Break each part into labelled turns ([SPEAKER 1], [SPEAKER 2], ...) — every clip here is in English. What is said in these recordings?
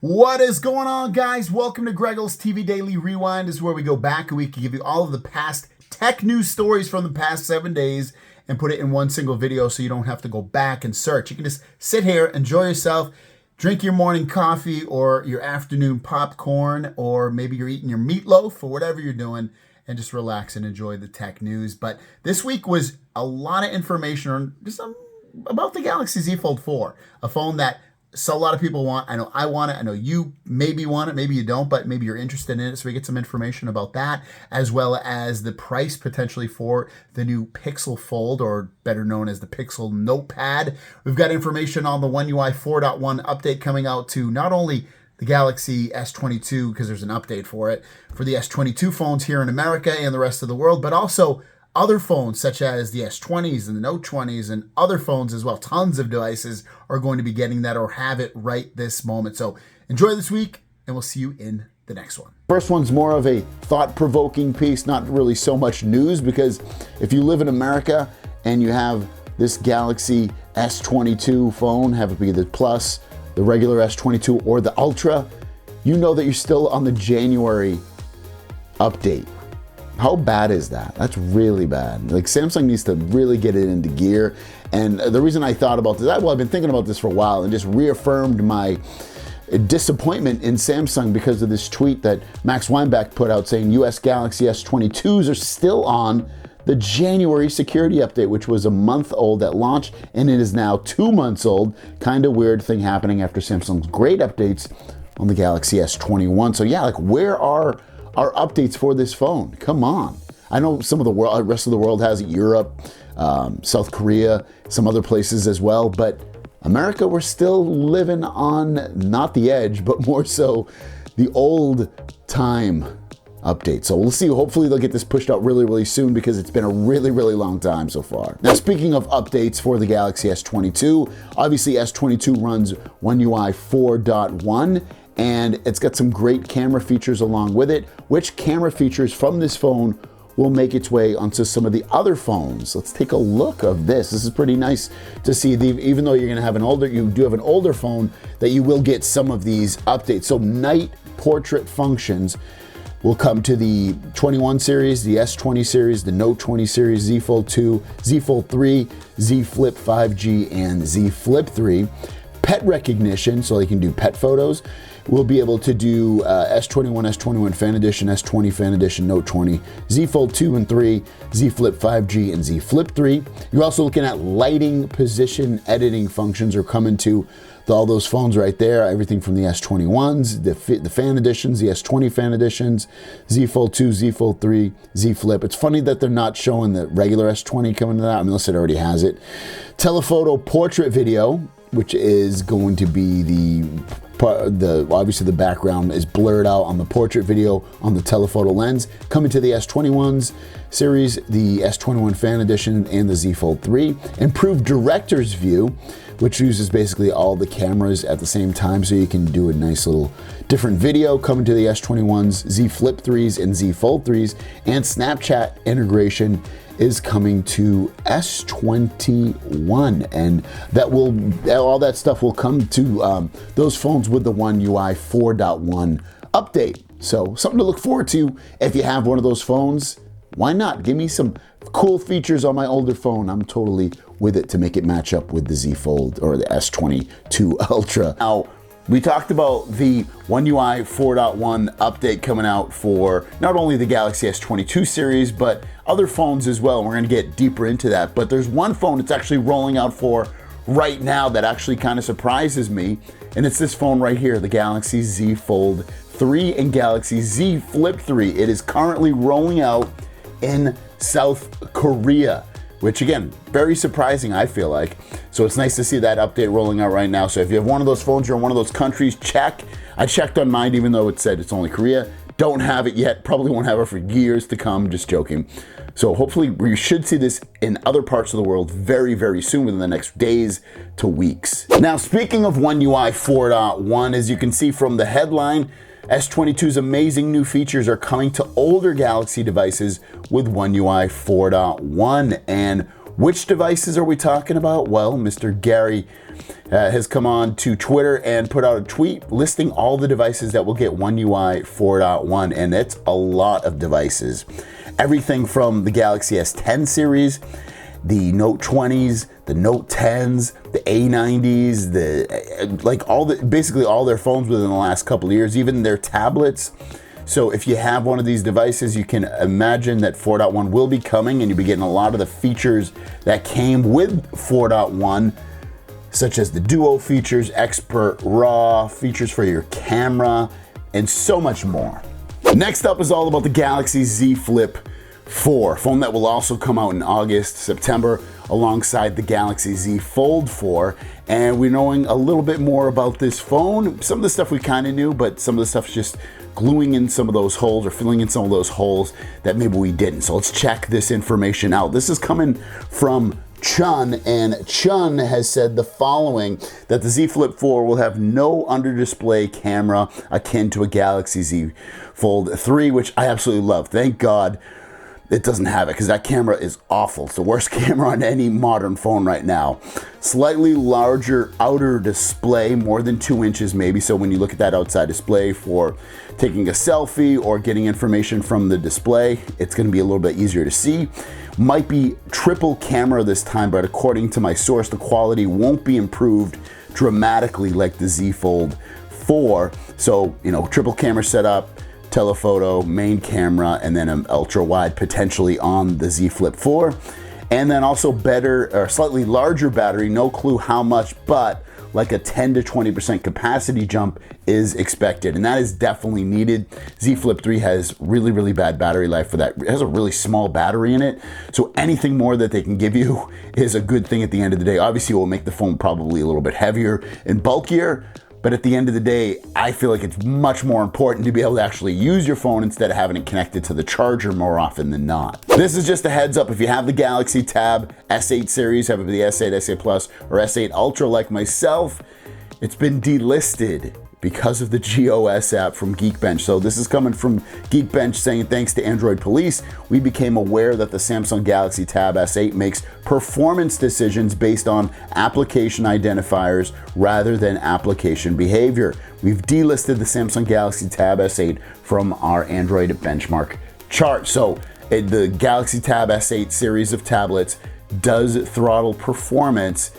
[SPEAKER 1] What is going on, guys? Welcome to Greggles TV Daily Rewind. This is where we go back a week and give you all of the past tech news stories from the past 7 days and put it in one single video so you don't have to go back and search. You can just sit here, enjoy yourself, drink your morning coffee or your afternoon popcorn, or maybe you're eating your meatloaf or whatever you're doing, and just relax and enjoy the tech news. But this week was a lot of information on just about the Galaxy Z Fold 4, a phone that a lot of people want. I know I want it. I know you maybe want it. Maybe you don't, but maybe you're interested in it. So we get some information about that, as well as the price potentially for the new Pixel Fold, or better known as the Pixel Notepad. We've got information on the One UI 4.1 update coming out to not only the Galaxy S22, because there's an update for it, for the S22 phones here in America and the rest of the world, but also other phones such as the S20s and the Note 20s and other phones as well. Tons of devices are going to be getting that or have it right this moment. So enjoy this week, and we'll see you in the next one.
[SPEAKER 2] First one's more of a thought-provoking piece, not really so much news, because if you live in America and you have this Galaxy S22 phone, have it be the Plus, the regular S22, or the Ultra, you know that you're still on the January update. How bad is that? That's really bad. Like, Samsung needs to really get it into gear. And the reason I thought about this, I've been thinking about this for a while and just reaffirmed my disappointment in Samsung because of this tweet that Max Weinbach put out saying US Galaxy S22s are still on the January security update, which was a month old at launch, and it is now 2 months old. Kind of weird thing happening after Samsung's great updates on the Galaxy S21. So yeah, like, where are our updates for this phone? Come on. I know some of the rest of the world has it, Europe, South Korea, some other places as well, but America, we're still living on not the edge, but more so the old time update. So we'll see. Hopefully they'll get this pushed out really, really soon, because it's been a really, really long time so far. Now, speaking of updates for the Galaxy S22, obviously S22 runs One UI 4.1, and it's got some great camera features along with it. Which camera features from this phone will make its way onto some of the other phones? Let's take a look of this. This is pretty nice to see. Even though you're going to have you do have an older phone, that you will get some of these updates. So night portrait functions will come to the 21 series, the S20 series, the Note 20 series, Z Fold 2, Z Fold 3, Z Flip 5G, and Z Flip 3. Pet recognition, so they can do pet photos. We'll be able to do S21, S21 Fan Edition, S20 Fan Edition, Note 20, Z Fold 2 and 3, Z Flip 5G, and Z Flip 3. You're also looking at lighting position editing functions are coming to all those phones right there. Everything from the S21s, the Fan Editions, the S20 Fan Editions, Z Fold 2, Z Fold 3, Z Flip. It's funny that they're not showing the regular S20 coming to that, unless it already has it. Telephoto portrait video, which is going to be obviously the background is blurred out on the portrait video on the telephoto lens, coming to the S21s series, the S21 Fan Edition, and the Z Fold 3. Improved director's view, which uses basically all the cameras at the same time, so you can do a nice little different video, coming to the S21s, Z Flip 3s, and Z Fold 3s. And Snapchat integration is coming to S21, and all that stuff will come to those phones with the One UI 4.1 update. So something to look forward to if you have one of those phones. Why not? Give me some cool features on my older phone. I'm totally with it to make it match up with the Z Fold or the S22 Ultra. Now, we talked about the One UI 4.1 update coming out for not only the Galaxy S22 series, but other phones as well. We're going to get deeper into that. But there's one phone it's actually rolling out for right now that actually kind of surprises me, and it's this phone right here, the Galaxy Z Fold 3 and Galaxy Z Flip 3. It is currently rolling out in South Korea, which, again, very surprising, I feel like. So it's nice to see that update rolling out right now. So if you have one of those phones, you're in one of those countries, check. I checked on mine, even though it said it's only Korea. Don't have it yet, probably won't have it for years to come, just joking. So hopefully we should see this in other parts of the world very, very soon, within the next days to weeks. Now, speaking of One UI 4.1, as you can see from the headline, S22's amazing new features are coming to older Galaxy devices with One UI 4.1. And Which devices are we talking about? Well, Mr. Gary has come on to Twitter and put out a tweet listing all the devices that will get One UI 4.1, and it's a lot of devices. Everything from the Galaxy S10 series, the Note 20s, the Note 10s, the A90s, basically all their phones within the last couple of years, even their tablets. So if you have one of these devices, you can imagine that 4.1 will be coming, and you'll be getting a lot of the features that came with 4.1, such as the Duo features, Expert RAW, features for your camera, and so much more. Next up is all about the Galaxy Z Flip 4, phone that will also come out in August, September, alongside the Galaxy Z Fold 4. And we're knowing a little bit more about this phone. Some of the stuff we kind of knew, but some of the stuff's just gluing in some of those holes or filling in some of those holes that maybe we didn't. So let's check this information out. This is coming from Chun, and Chun has said the following, that the Z Flip 4 will have no under-display camera akin to a Galaxy Z Fold 3, which I absolutely love. Thank God it doesn't have it, because that camera is awful. It's the worst camera on any modern phone right now. Slightly larger outer display, more than 2 inches maybe, so when you look at that outside display for taking a selfie or getting information from the display, it's going to be a little bit easier to see. Might be triple camera this time, but according to my source, the quality won't be improved dramatically like the Z Fold 4. So, triple camera setup, telephoto, main camera, and then an ultra wide potentially on the Z Flip 4. And then also better or slightly larger battery, no clue how much, but like a 10 to 20% capacity jump is expected, and that is definitely needed. Z Flip 3 has really, really bad battery life for that. It has a really small battery in it, so anything more that they can give you is a good thing at the end of the day. Obviously, it will make the phone probably a little bit heavier and bulkier, but at the end of the day, I feel like it's much more important to be able to actually use your phone instead of having it connected to the charger more often than not. This is just a heads up. If you have the Galaxy Tab S8 series, have it be the S8, S8 Plus, or S8 Ultra like myself, it's been delisted because of the GOS app from Geekbench. So this is coming from Geekbench saying, thanks to Android Police, we became aware that the Samsung Galaxy Tab S8 makes performance decisions based on application identifiers rather than application behavior. We've delisted the Samsung Galaxy Tab S8 from our Android benchmark chart. So the Galaxy Tab S8 series of tablets does throttle performance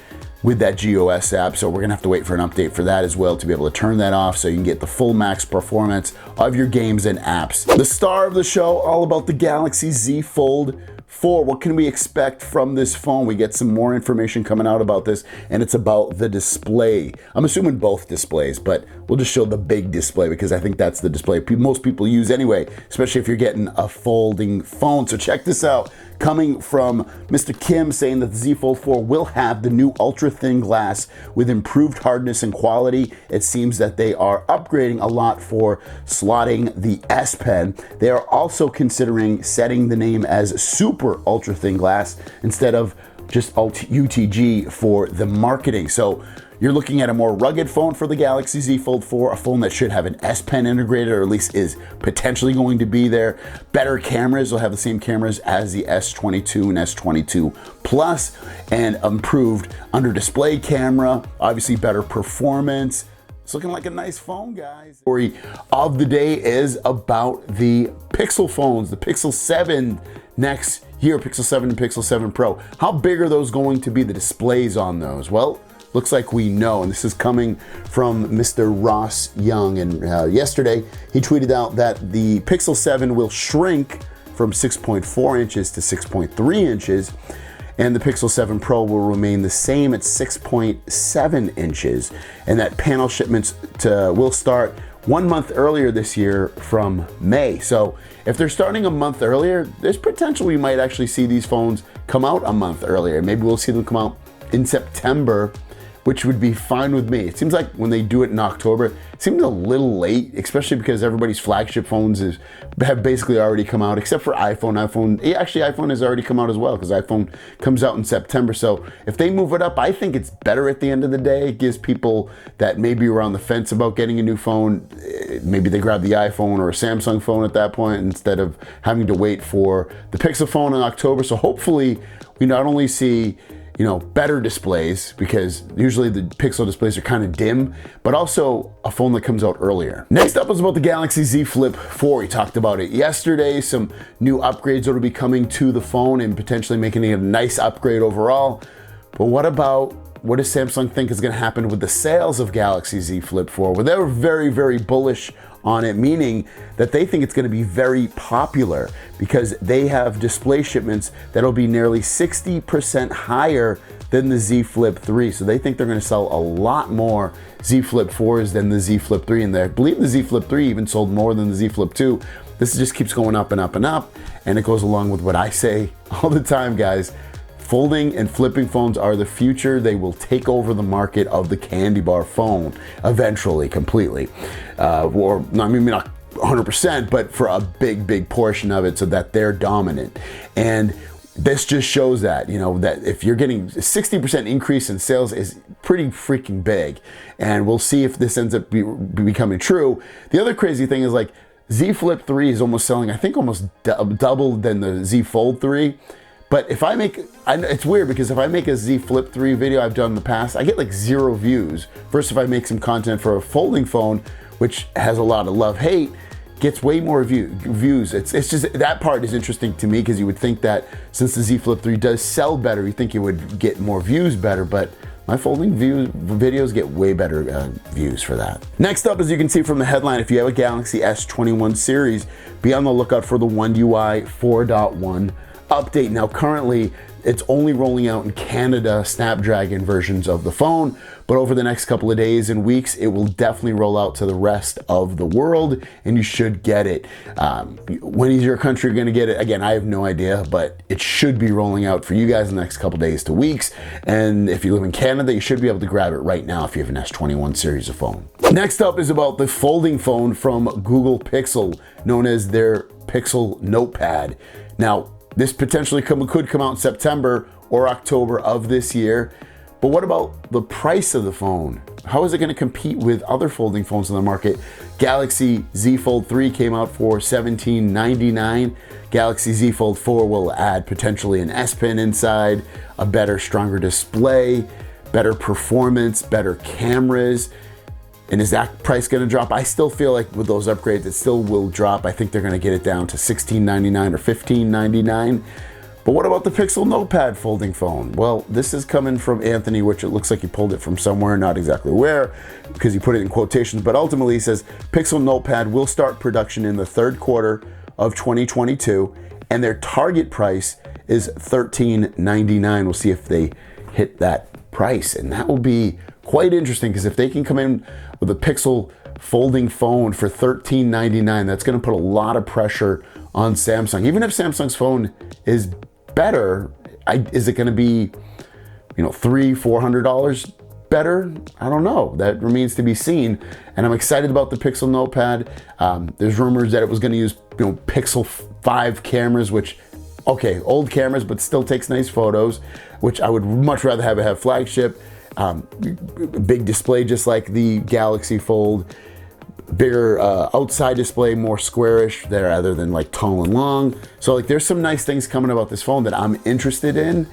[SPEAKER 2] with that GOS app, so we're gonna have to wait for an update for that as well to be able to turn that off so you can get the full max performance of your games and apps. The star of the show, all about the Galaxy Z Fold 4. What can we expect from this phone? We get some more information coming out about this, and it's about the display. I'm assuming both displays, but we'll just show the big display because I think that's the display most people use anyway, especially if you're getting a folding phone. So check this out. Coming from Mr. Kim saying that the Z Fold 4 will have the new ultra thin glass with improved hardness and quality. It seems that they are upgrading a lot for slotting the S Pen. They are also considering setting the name as super ultra thin glass instead of just UTG for the marketing. So you're looking at a more rugged phone for the Galaxy Z Fold 4, a phone that should have an S Pen integrated, or at least is potentially going to be there. Better cameras, will have the same cameras as the S22 and S22 Plus, and improved under display camera, obviously better performance. It's looking like a nice phone, guys. Story of the day is about the Pixel phones, the Pixel 7 next year, Pixel 7 and Pixel 7 Pro. How big are those going to be, the displays on those? Well, looks like we know, and this is coming from Mr. Ross Young, and yesterday he tweeted out that the Pixel 7 will shrink from 6.4 inches to 6.3 inches, and the Pixel 7 Pro will remain the same at 6.7 inches, and that panel shipments will start 1 month earlier this year from May. So if they're starting a month earlier, there's potential we might actually see these phones come out a month earlier. Maybe we'll see them come out in September, which would be fine with me. It seems like when they do it in October, it seems a little late, especially because everybody's flagship phones have basically already come out, except for iPhone. Actually iPhone has already come out as well, because iPhone comes out in September. So if they move it up, I think it's better at the end of the day. It gives people that maybe were on the fence about getting a new phone maybe they grab the iPhone or a Samsung phone at that point instead of having to wait for the Pixel phone in October. So hopefully we not only see, you know, better displays, because usually the Pixel displays are kind of dim, but also a phone that comes out earlier. Next up is about the Galaxy Z Flip 4. We talked about it yesterday, some new upgrades that will be coming to the phone and potentially making it a nice upgrade overall. But what does Samsung think is going to happen with the sales of Galaxy Z Flip 4? Well, they're very, very bullish on it, meaning that they think it's going to be very popular because they have display shipments that'll be nearly 60% higher than the Z Flip 3. So they think they're going to sell a lot more Z Flip 4s than the Z Flip 3. And I believe the Z Flip 3 even sold more than the Z Flip 2. This just keeps going up and up and up. And it goes along with what I say all the time, guys. Folding and flipping phones are the future. They will take over the market of the candy bar phone eventually, completely. Or, I mean, not 100%, but for a big, big portion of it so that they're dominant. And this just shows that, you know, that if you're getting a 60% increase in sales is pretty freaking big. And we'll see if this ends up becoming true. The other crazy thing is, like, Z Flip 3 is almost selling, I think, almost double than the Z Fold 3. But if I make, it's weird because if I make a Z Flip 3 video I've done in the past, I get like 0 views. Versus if I make some content for a folding phone, which has a lot of love-hate, gets way more views. It's just, that part is interesting to me because you would think that since the Z Flip 3 does sell better, you think it would get more views better, but my folding videos get way better views for that. Next up, as you can see from the headline, if you have a Galaxy S21 series, be on the lookout for the One UI 4.1 update. Now currently it's only rolling out in Canada Snapdragon versions of the phone, but over the next couple of days and weeks it will definitely roll out to the rest of the world and you should get it. When is your country going to get it? Again, I have no idea, but it should be rolling out for you guys in the next couple of days to weeks. And if you live in Canada, you should be able to grab it right now if you have an S21 series of phone. Next up is about the folding phone from Google Pixel, known as their Pixel Notepad. Now, this potentially could come out in September or October of this year. But what about the price of the phone? How is it going to compete with other folding phones in the market? Galaxy Z Fold 3 came out for $17.99. Galaxy Z Fold 4 will add potentially an S Pen inside, a better, stronger display, better performance, better cameras. And is that price going to drop? I still feel like with those upgrades, it still will drop. I think they're going to get it down to $16.99 or $15.99. But what about the Pixel Notepad folding phone? Well, this is coming from Anthony, which it looks like he pulled it from somewhere, not exactly where, because he put it in quotations. But ultimately, he says Pixel Notepad will start production in the third quarter of 2022, and their target price is $13.99. We'll see if they hit that price, and that will be quite interesting, because if they can come in with a Pixel folding phone for $13.99, that's going to put a lot of pressure on Samsung. Even if Samsung's phone is better, is it going to be, you know, $300-$400 better? I don't know. That remains to be seen. And I'm excited about the Pixel Notepad. There's rumors that it was going to use, you know, Pixel 5 cameras, which, okay, old cameras, but still takes nice photos, which I would much rather have flagship. Big display just like the Galaxy Fold, bigger outside display, more squarish there rather than like tall and long. So like there's some nice things coming about this phone that I'm interested in.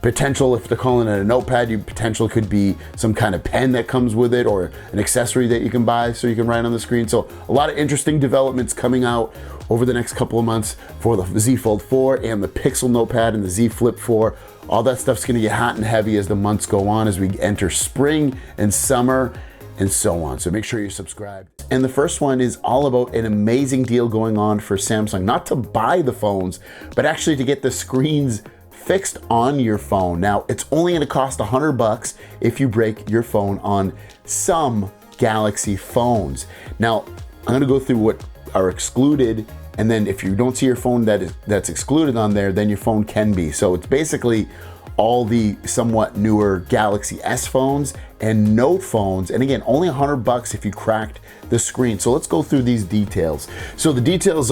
[SPEAKER 2] Potential, if they're calling it a notepad, potential could be some kind of pen that comes with it or an accessory that you can buy so you can write on the screen. So a lot of interesting developments coming out over the next couple of months for the Z Fold 4 and the Pixel Notepad and the Z Flip 4. All that stuff's gonna get hot and heavy as the months go on, as we enter spring and summer and so on. So make sure you're subscribed. And the first one is all about an amazing deal going on for Samsung, not to buy the phones, but actually to get the screens fixed on your phone. Now, it's only gonna cost $100 if you break your phone on some Galaxy phones. Now, I'm gonna go through what are excluded, and then if you don't see your phone that's excluded on there, then your phone can be. So it's basically all the somewhat newer Galaxy S phones and Note phones, and again, only $100 if you cracked the screen. So let's go through these details. So the details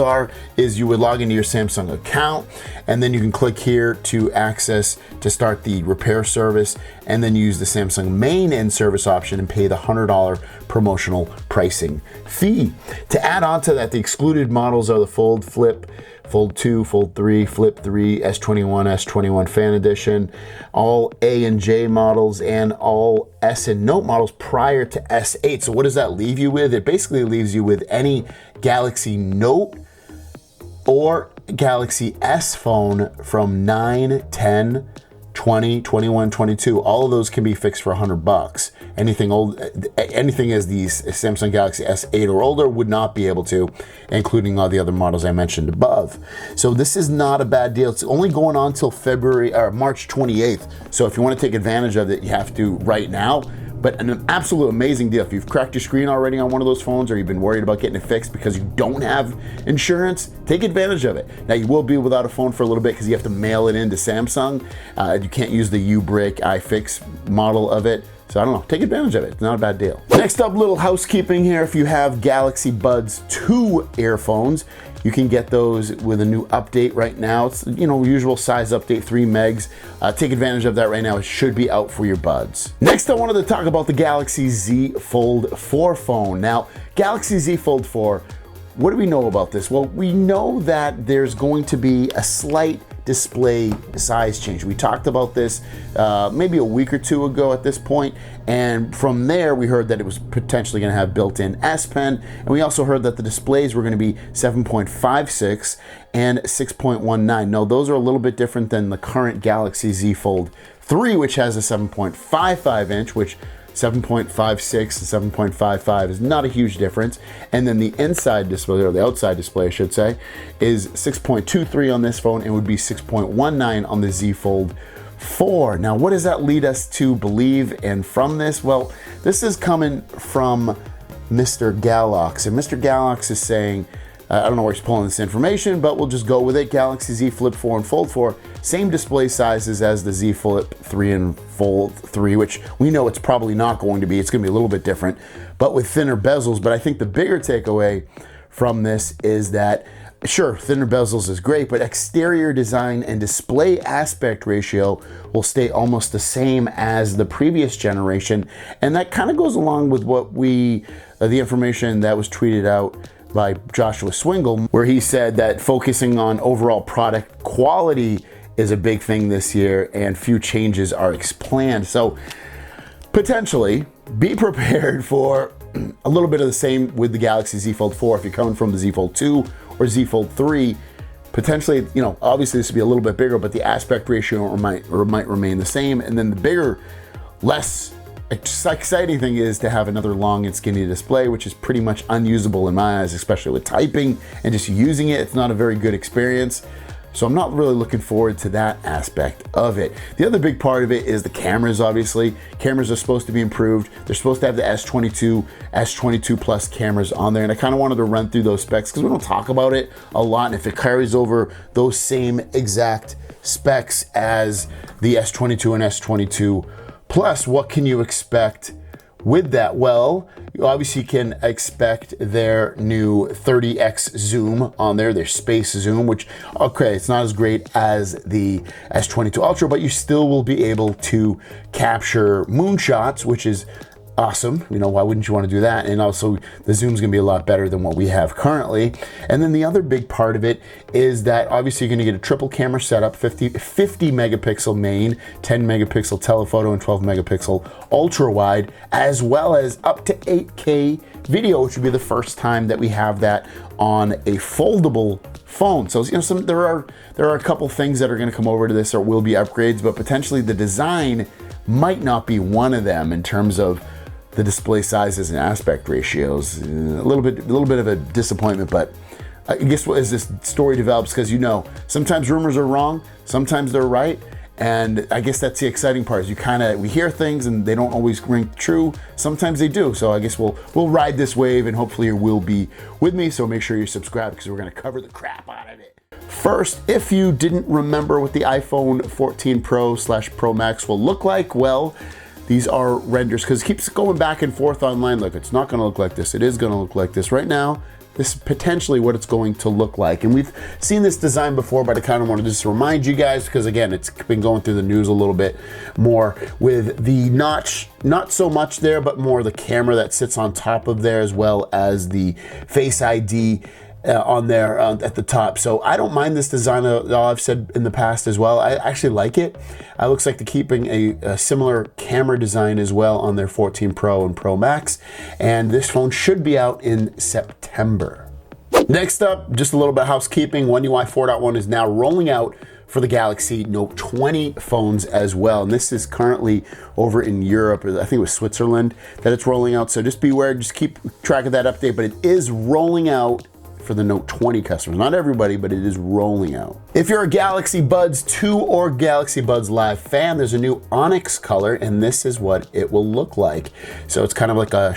[SPEAKER 2] is you would log into your Samsung account, and then you can click here to start the repair service, and then use the Samsung main end service option and pay the $100 promotional pricing fee. To add on to that, the excluded models are the Fold, Flip, Fold 2, Fold 3, Flip 3, S21, S21 Fan Edition, all A and J models, and all S and Note models prior to S8. So what does that leave you with? It basically leaves you with any Galaxy Note or Galaxy S phone from 9, 10, 20, 21, 22. All of those can be fixed for $100. Anything as these Samsung Galaxy S8 or older would not be able to, including all the other models I mentioned above. So this is not a bad deal. It's only going on till March 28th. So if you want to take advantage of it, you have to right now. But an absolute amazing deal. If you've cracked your screen already on one of those phones, or you've been worried about getting it fixed because you don't have insurance, take advantage of it. Now, you will be without a phone for a little bit because you have to mail it into Samsung. You can't use the U-Brick iFix model of it. So I don't know, take advantage of it. It's not a bad deal. Next up, little housekeeping here. If you have Galaxy Buds 2 earphones, you can get those with a new update right now. It's, usual size update, 3 megs. Take advantage of that right now. It should be out for your buds. Next, I wanted to talk about the Galaxy Z Fold 4 phone. Now, Galaxy Z Fold 4, what do we know about this? Well, we know that there's going to be a slight display size change. We talked about this maybe a week or two ago at this point, and from there we heard that it was potentially going to have built-in S Pen, and we also heard that the displays were going to be 7.56 and 6.19. Now those are a little bit different than the current Galaxy Z Fold 3, which has a 7.55 inch, which 7.56 and 7.55 is not a huge difference. And then the inside display, or the outside display I should say, is 6.23 on this phone and would be 6.19 on the Z Fold 4. Now what does that lead us to believe? And from this, well, this is coming from Mr. Galox, and Mr. Galox is saying, I don't know where he's pulling this information, but we'll just go with it. Galaxy Z Flip 4 and Fold 4, same display sizes as the Z Flip 3 and Fold 3, which we know it's probably not going to be. It's going to be a little bit different, but with thinner bezels. But I think the bigger takeaway from this is that, sure, thinner bezels is great, but exterior design and display aspect ratio will stay almost the same as the previous generation. And that kind of goes along with what the information that was tweeted out by Joshua Swingle, where he said that focusing on overall product quality is a big thing this year and few changes are planned. So potentially be prepared for a little bit of the same with the Galaxy Z Fold 4. If you're coming from the Z Fold 2 or Z Fold 3, potentially, obviously this would be a little bit bigger, but the aspect ratio might remain the same. And then the bigger, less exciting thing is to have another long and skinny display, which is pretty much unusable in my eyes, especially with typing and just using it. It's not a very good experience. So I'm not really looking forward to that aspect of it. The other big part of it is the cameras, obviously. Cameras are supposed to be improved. They're supposed to have the S22, S22 Plus cameras on there. And I kind of wanted to run through those specs because we don't talk about it a lot. And if it carries over those same exact specs as the S22 and S22 Plus, what can you expect with that? Well, you obviously can expect their new 30x zoom on there, their space zoom, which, okay, it's not as great as the S22 Ultra, but you still will be able to capture moonshots, which is awesome. Why wouldn't you want to do that? And also the zoom's gonna be a lot better than what we have currently. And then the other big part of it is that obviously you're gonna get a triple camera setup, 50 megapixel main, 10 megapixel telephoto, and 12 megapixel ultra wide, as well as up to 8K video, which would be the first time that we have that on a foldable phone. So there are a couple things that are going to come over to this or will be upgrades, but potentially the design might not be one of them in terms of the display sizes and aspect ratios. A little bit of a disappointment, but I guess as this story develops, because sometimes rumors are wrong, sometimes they're right, and I guess that's the exciting part. Is we hear things and they don't always ring true. Sometimes they do. So I guess we'll ride this wave, and hopefully you will be with me. So make sure you're subscribed because we're going to cover the crap out of it. First, if you didn't remember what the iPhone 14 Pro/Pro Max will look like, well, these are renders, because it keeps going back and forth online. Look, it's not gonna look like this. It is gonna look like this. Right now, this is potentially what it's going to look like. And we've seen this design before, but I kind of want to just remind you guys, because again, it's been going through the news a little bit more with the notch, not so much there, but more the camera that sits on top of there, as well as the Face ID on there at the top. So I don't mind this design at all. I've said in the past as well, I actually like it. It looks like they're keeping a similar camera design as well on their 14 Pro and Pro Max. And this phone should be out in September. Next up, just a little bit of housekeeping. One UI 4.1 is now rolling out for the Galaxy Note 20 phones as well. And this is currently over in Europe, I think it was Switzerland, that it's rolling out. So just beware, just keep track of that update, but it is rolling out for the Note 20 customers. Not everybody, but it is rolling out. If you're a Galaxy Buds 2 or Galaxy Buds Live fan, there's a new onyx color, and this is what it will look like. So it's kind of like a,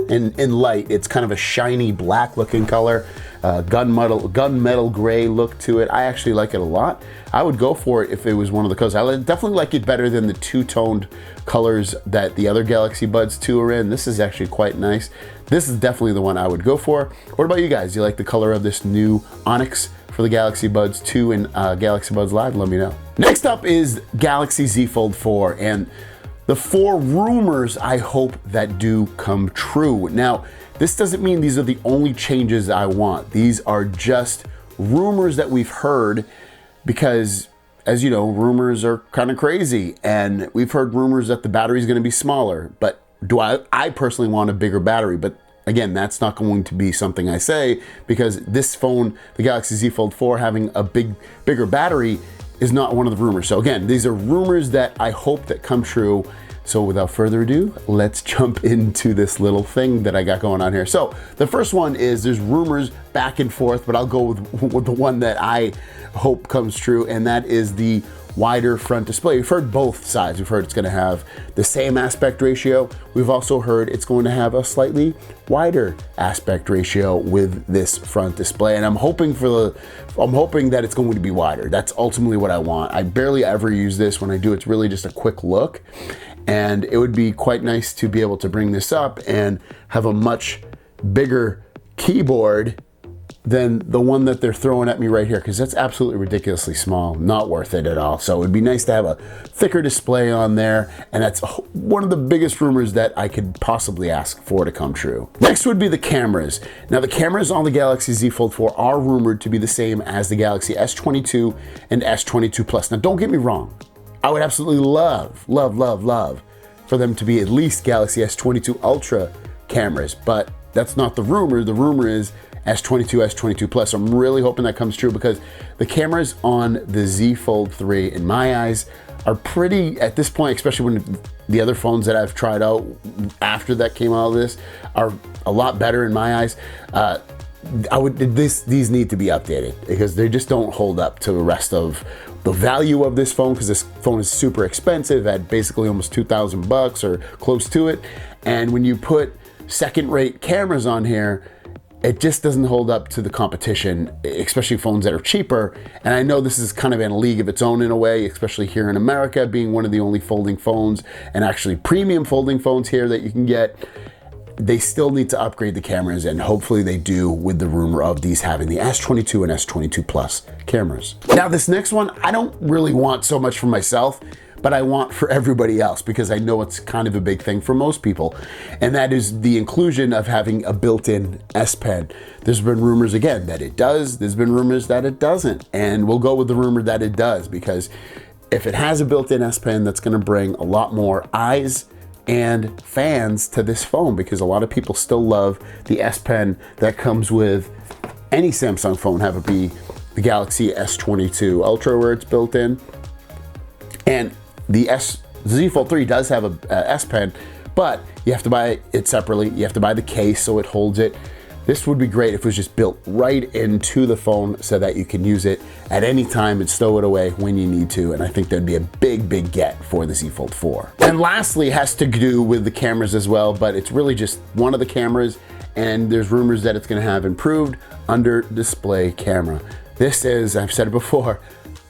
[SPEAKER 2] in light, it's kind of a shiny black looking color, gunmetal gray look to it. I actually like it a lot. I would go for it if it was one of the colors. I definitely like it better than the two-toned colors that the other Galaxy Buds 2 are in. This is actually quite nice. This is definitely the one I would go for. What about you guys? Do you like the color of this new onyx for the Galaxy Buds 2 and Galaxy Buds Live? Let me know. Next up is Galaxy Z Fold 4, and the 4 rumors I hope that do come true. Now, this doesn't mean these are the only changes I want. These are just rumors that we've heard, because as you know, rumors are kind of crazy, and we've heard rumors that the battery is going to be smaller, but do I personally want a bigger battery, but again, that's not going to be something I say, because this phone, the Galaxy Z Fold 4, having a bigger battery is not one of the rumors. So again, these are rumors that I hope that come true. So without further ado, let's jump into this little thing that I got going on here. So the first one is, there's rumors back and forth, but I'll go with the one that I hope comes true, and that is the wider front display. We've heard both sides. We've heard it's going to have the same aspect ratio. We've also heard it's going to have a slightly wider aspect ratio with this front display, and I'm hoping that it's going to be wider. That's ultimately what I want. I barely ever use this. When I do, it's really just a quick look, and it would be quite nice to be able to bring this up and have a much bigger keyboard than the one that they're throwing at me right here, because that's absolutely ridiculously small, not worth it at all. So it'd be nice to have a thicker display on there, and that's one of the biggest rumors that I could possibly ask for to come true. Next would be the cameras. Now, the cameras on the Galaxy Z Fold 4 are rumored to be the same as the Galaxy S22 and S22 Plus. Now, don't get me wrong, I would absolutely love for them to be at least Galaxy S22 Ultra cameras, but that's not the rumor. The rumor is S22, S22 Plus. I'm really hoping that comes true, because the cameras on the Z Fold 3, in my eyes, are pretty, at this point, especially when the other phones that I've tried out after that came out of this are a lot better in my eyes. These need to be updated, because they just don't hold up to the rest of the value of this phone, because this phone is super expensive at basically almost $2,000 or close to it. And when you put second-rate cameras on here, it just doesn't hold up to the competition, especially phones that are cheaper. And I know this is kind of in a league of its own in a way, especially here in America, being one of the only folding phones, and actually premium folding phones here that you can get. They still need to upgrade the cameras, and hopefully they do, with the rumor of these having the S22 and S22 Plus cameras. Now, this next one, I don't really want so much for myself, but I want for everybody else, because I know it's kind of a big thing for most people, and that is the inclusion of having a built-in S Pen. There's been rumors again that it does, there's been rumors that it doesn't, and we'll go with the rumor that it does, because if it has a built-in S Pen, that's gonna bring a lot more eyes and fans to this phone, because a lot of people still love the S Pen that comes with any Samsung phone, have it be the Galaxy S22 Ultra where it's built in. And the Z Fold 3 does have a S Pen, but you have to buy it separately. You have to buy the case so it holds it. This would be great if it was just built right into the phone so that you can use it at any time and stow it away when you need to. And I think that'd be a big get for the Z Fold 4. And lastly, it has to do with the cameras as well, but it's really just one of the cameras, and there's rumors that it's gonna have improved under display camera. This is, I've said it before,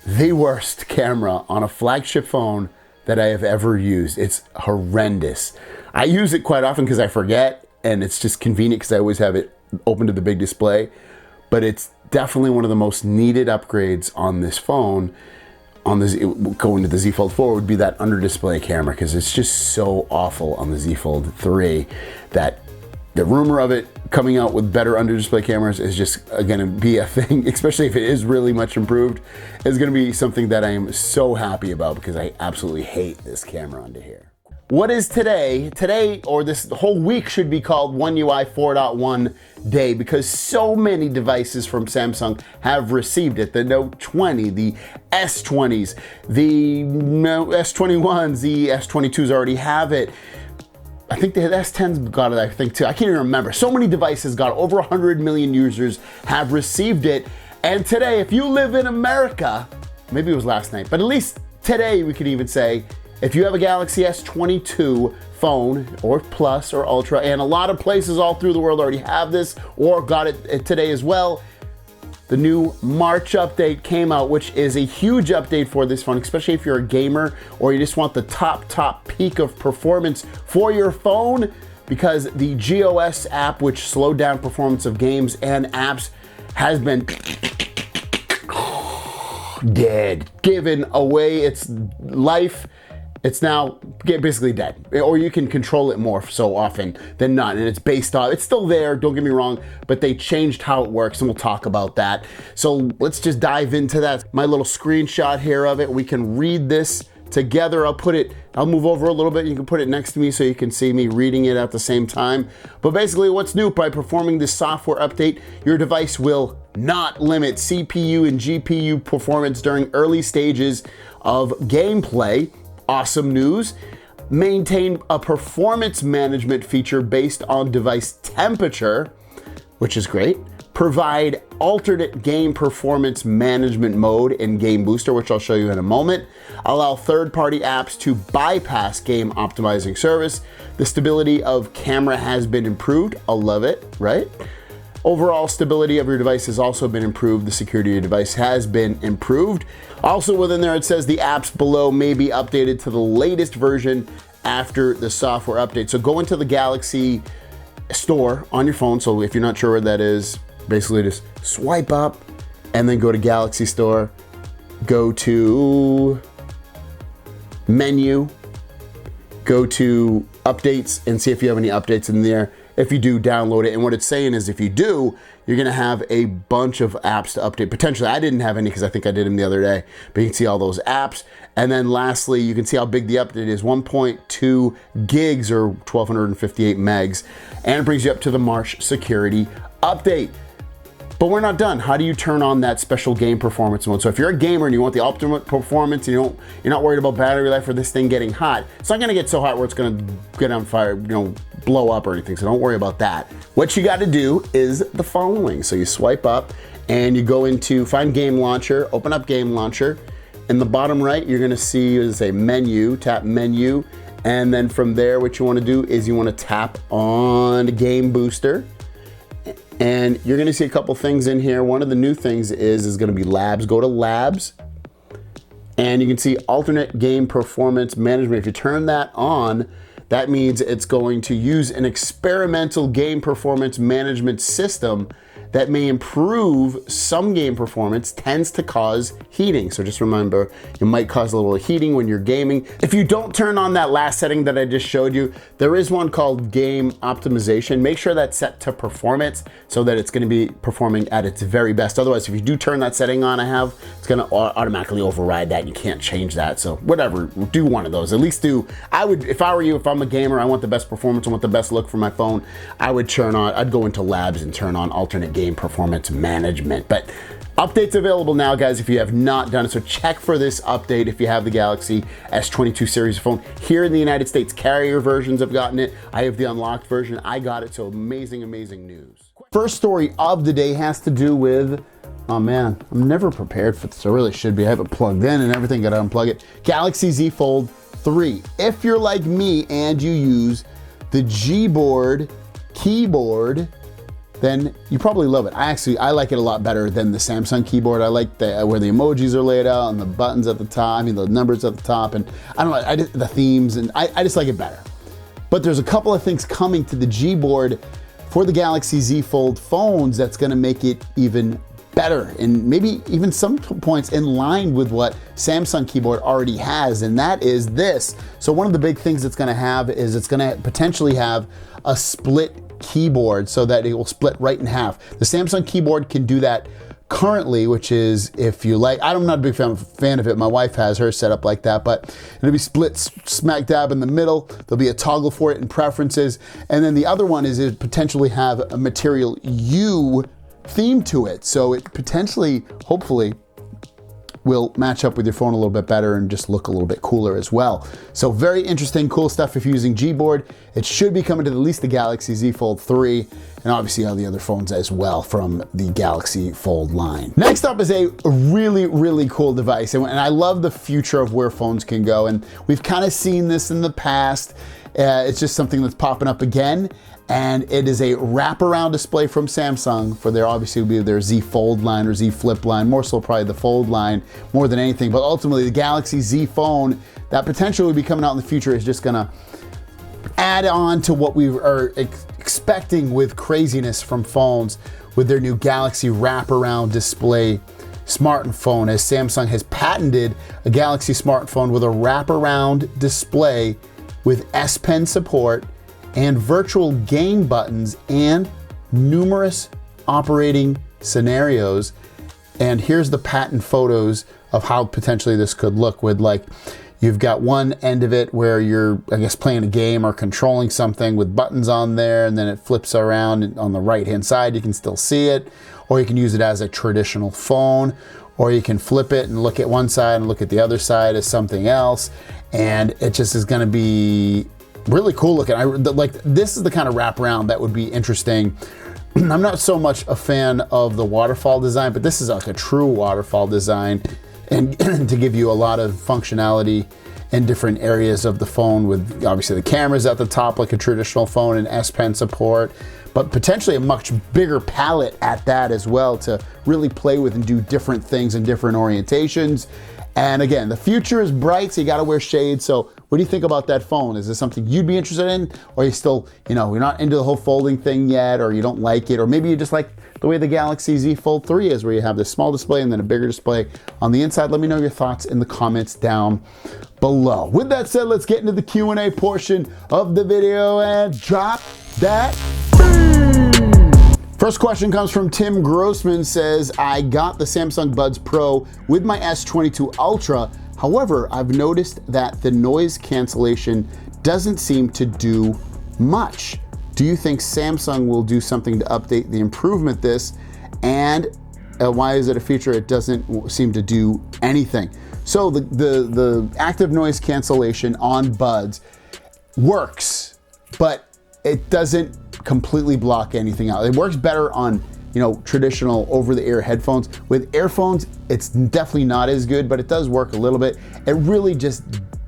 [SPEAKER 2] the worst camera on a flagship phone that I have ever used. It's horrendous. I use it quite often because I forget, and it's just convenient because I always have it open to the big display, but it's definitely one of the most needed upgrades on this phone. On this, going to the Z Fold 4 would be that under display camera, because it's just so awful on the Z Fold 3 that the rumor of it coming out with better under display cameras is just gonna be a thing, especially if it is really much improved. It's gonna be something that I am so happy about, because I absolutely hate this camera under here. What is today? Today, or this whole week, should be called One UI 4.1 day, because so many devices from Samsung have received it. The Note 20, the S20s, the S21s, the S22s already have it. I think the S10's got it, I think, too. I can't even remember. So many devices got it. Over 100 million users have received it. And today, if you live in America, maybe it was last night, but at least today we could even say, if you have a Galaxy S22 phone, or Plus, or Ultra, and a lot of places all through the world already have this, or got it today as well, the new March update came out, which is a huge update for this phone, especially if you're a gamer, or you just want the top peak of performance for your phone, because the GOS app, which slowed down performance of games and apps, has been dead, given away its life. It's now basically dead, or you can control it more so often than not. And it's based off, it's still there, don't get me wrong, but they changed how it works, and we'll talk about that. So let's just dive into that. My little screenshot here of it, we can read this together. I'll move over a little bit. You can put it next to me so you can see me reading it at the same time. But basically what's new, by performing this software update, your device will not limit CPU and GPU performance during early stages of gameplay. Awesome news. Maintain a performance management feature based on device temperature, which is great. Provide alternate game performance management mode in Game Booster, which I'll show you in a moment. Allow third-party apps to bypass game optimizing service. The stability of camera has been improved. I love it, right? Overall stability of your device has also been improved. The security of your device has been improved. Also within there, it says the apps below may be updated to the latest version after the software update. So go into the Galaxy store on your phone. So if you're not sure where that is, basically just swipe up and then go to Galaxy Store, go to menu, go to updates, and see if you have any updates in there. If you do, download it. And what it's saying is if you do, you're gonna have a bunch of apps to update. Potentially, I didn't have any because I think I did them the other day, but you can see all those apps. And then lastly, you can see how big the update is, 1.2 gigs or 1,258 megs. And it brings you up to the March security update. But we're not done. How do you turn on that special game performance mode? So if you're a gamer and you want the ultimate performance, and you're not worried about battery life or this thing getting hot, it's not gonna get so hot where it's gonna get on fire, blow up or anything, so don't worry about that. What you gotta do is the following. So you swipe up and you go into Find Game Launcher, open up Game Launcher. In the bottom right, you're gonna see is a menu, tap menu, and then from there, what you wanna do is you wanna tap on Game Booster. And you're gonna see a couple things in here. One of the new things is gonna be Labs. Go to Labs, and you can see alternate game performance management. If you turn that on, that means it's going to use an experimental game performance management system that may improve some game performance, tends to cause heating. So just remember, it might cause a little heating when you're gaming. If you don't turn on that last setting that I just showed you, there is one called game optimization. Make sure that's set to performance so that it's gonna be performing at its very best. Otherwise, if you do turn that setting on it's gonna automatically override that. You can't change that. So whatever, do one of those. At least if I were you, if I'm a gamer, I want the best performance, I want the best look for my phone, I'd go into Labs and turn on alternate game performance management. But updates available now, guys, if you have not done it. So check for this update if you have the Galaxy S22 series phone. Here in the United States, carrier versions have gotten it. I have the unlocked version. I got it, so amazing news. First story of the day has to do with, oh man, I'm never prepared for this. I really should be. I have it plugged in and everything, gotta unplug it. Galaxy Z Fold 3. If you're like me and you use the Gboard keyboard, then you probably love it. I like it a lot better than the Samsung keyboard. I like where the emojis are laid out and the buttons at the top, I mean the numbers at the top, and I don't know, the themes, and I just like it better. But there's a couple of things coming to the Gboard for the Galaxy Z Fold phones that's gonna make it even better, and maybe even some points in line with what Samsung keyboard already has, and that is this. So one of the big things it's gonna have is it's gonna potentially have a split keyboard so that it will split right in half. The Samsung keyboard can do that currently, which is, if you like, I'm not a big fan of it. My wife has hers set up like that, but it'll be split smack dab in the middle. There'll be a toggle for it in preferences. And then the other one is it potentially have a Material U theme to it. So it potentially, hopefully, will match up with your phone a little bit better and just look a little bit cooler as well. So very interesting, cool stuff if you're using Gboard. It should be coming to at least the Galaxy Z Fold 3 and obviously all the other phones as well from the Galaxy Fold line. Next up is a really, really cool device. And I love the future of where phones can go. And we've kind of seen this in the past. It's just something that's popping up again. And it is a wraparound display from Samsung for their, obviously will be their Z Fold line or Z Flip line, more so probably the Fold line more than anything. But ultimately the Galaxy Z phone that potentially will be coming out in the future is just gonna add on to what we are expecting with craziness from phones with their new Galaxy wraparound display smartphone, as Samsung has patented a Galaxy smartphone with a wraparound display with S Pen support and virtual game buttons and numerous operating scenarios. And here's the patent photos of how potentially this could look with, like, you've got one end of it where you're, I guess, playing a game or controlling something with buttons on there, and then it flips around and on the right-hand side, you can still see it, or you can use it as a traditional phone, or you can flip it and look at one side and look at the other side as something else. And it just is gonna be really cool looking. Like, this is the kind of wraparound that would be interesting. I'm not so much a fan of the waterfall design, but this is like a true waterfall design, and to give you a lot of functionality in different areas of the phone, with obviously the cameras at the top like a traditional phone and S Pen support, but potentially a much bigger palette at that as well to really play with and do different things in different orientations. And again, the future is bright, so you gotta wear shades. So what do you think about that phone? Is this something you'd be interested in? Or are you still, you know, you're not into the whole folding thing yet, or you don't like it, or maybe you just like the way the Galaxy Z Fold 3 is, where you have this small display and then a bigger display on the inside? Let me know your thoughts in the comments down below. With that said, let's get into the Q&A portion of the video and drop that beat. First question comes from Tim Grossman, says, I got the Samsung Buds Pro with my S22 Ultra. However, I've noticed that the noise cancellation doesn't seem to do much. Do you think Samsung will do something to update the improvement this? And why is it a feature it doesn't seem to do anything? So the active noise cancellation on Buds works, but it doesn't completely block anything out. It works better on, you know, traditional over-the-ear headphones. With earphones, it's definitely not as good, but it does work a little bit. It really just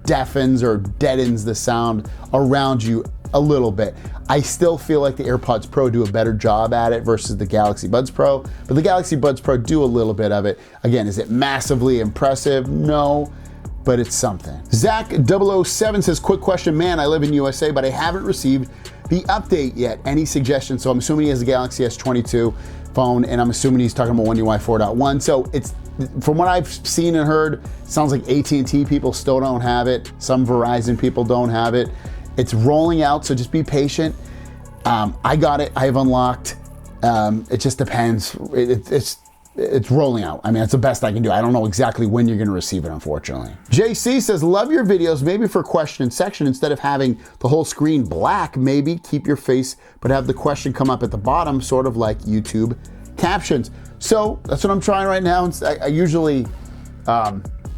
[SPEAKER 2] deafens or deadens the sound around you a little bit. I still feel like the AirPods Pro do a better job at it versus the Galaxy Buds Pro, but the Galaxy Buds Pro do a little bit of it. Again, is it massively impressive? No, but it's something. Zach007 says, quick question, man, I live in USA, but I haven't received the update yet. Any suggestions? So I'm assuming he has a Galaxy S22 phone, and I'm assuming he's talking about One UI 4.1. So it's, from what I've seen and heard, it sounds like AT&T people still don't have it. Some Verizon people don't have it. It's rolling out, so just be patient. I got it, I have unlocked. It just depends. It's rolling out. I mean, that's the best I can do. I don't know exactly when you're gonna receive it, unfortunately. JC says, love your videos, maybe for question section, instead of having the whole screen black, maybe keep your face, but have the question come up at the bottom, sort of like YouTube captions. So that's what I'm trying right now. I usually,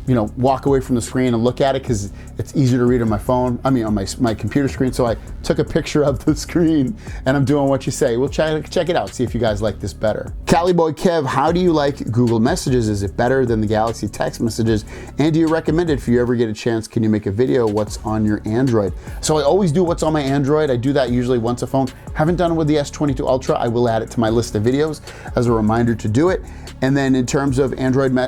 [SPEAKER 2] you know, walk away from the screen and look at it because it's easier to read on my phone, I mean on my computer screen. So I took a picture of the screen and I'm doing what you say. We'll check it out, see if you guys like this better. Caliboy Kev, how do you like Google Messages? Is it better than the Galaxy text messages? And do you recommend it if you ever get a chance? Can you make a video what's on your Android? So I always do what's on my Android. I do that usually once a phone. Haven't done it with the S22 Ultra. I will add it to my list of videos as a reminder to do it. And then in terms of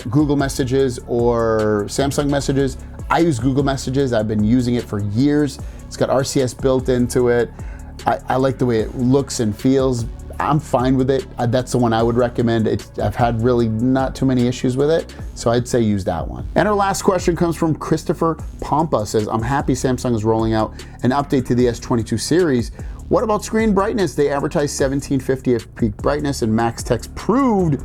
[SPEAKER 2] Google Messages or Samsung Messages, I use Google Messages. I've been using it for years. It's got RCS built into it. I like the way it looks and feels. I'm fine with it. That's the one I would recommend. I've had really not too many issues with it, so I'd say use that one. And our last question comes from Christopher Pompa. Says, I'm happy Samsung is rolling out an update to the S22 series. What about screen brightness? They advertised 1750 at peak brightness and Max Text proved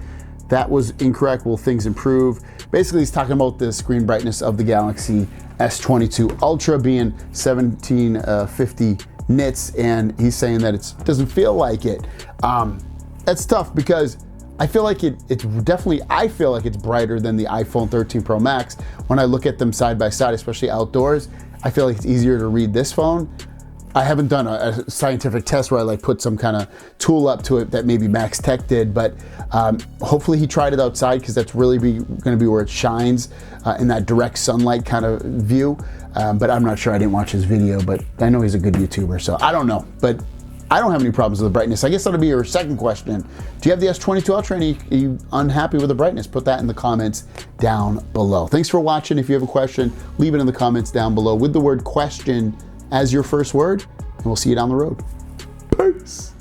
[SPEAKER 2] that was incorrect. Will things improve? Basically, he's talking about the screen brightness of the Galaxy S22 Ultra being 1750 nits, and he's saying that it doesn't feel like it. That's tough because I feel like I feel like it's brighter than the iPhone 13 Pro Max. When I look at them side by side, especially outdoors, I feel like it's easier to read this phone. I haven't done a scientific test where I like put some kind of tool up to it that maybe Max Tech did, but hopefully he tried it outside because that's really going to be where it shines in that direct sunlight kind of view. But I'm not sure. I didn't watch his video, but I know he's a good YouTuber, so I don't know. But I don't have any problems with the brightness. I guess that'll be your second question. Do you have the S22 Ultra and are you unhappy with the brightness? Put that in the comments down below. Thanks for watching. If you have a question, leave it in the comments down below with the word question as your first word, and we'll see you down the road. Peace.